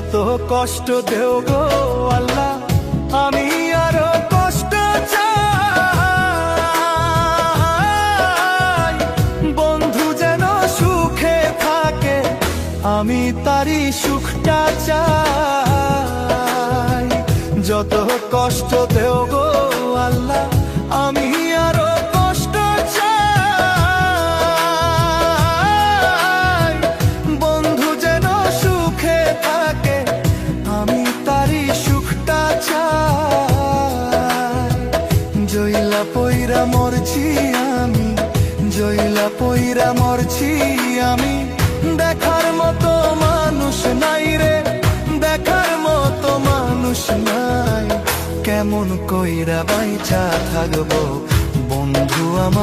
যত কষ্ট দেও গো আল্লাহ, আমি আরো কষ্ট চাই। বন্ধু যেন সুখে থাকে, আমি তারই সুখটা চাই। যত কষ্ট দেও গো আল্লাহ, আমি আরো কষ্ট চাই। বন্ধু যেন সুখে থাকে, আমি তারই সুখটা চাই। জইলা পইরা মরছি আমি, জইলা পইরা মরছি আমি, দেখার মতো মানুষ নাই রে, দেখার মতো মানুষ নাই। কেমন কইরা বাইচা থাকবো বন্ধু আমার।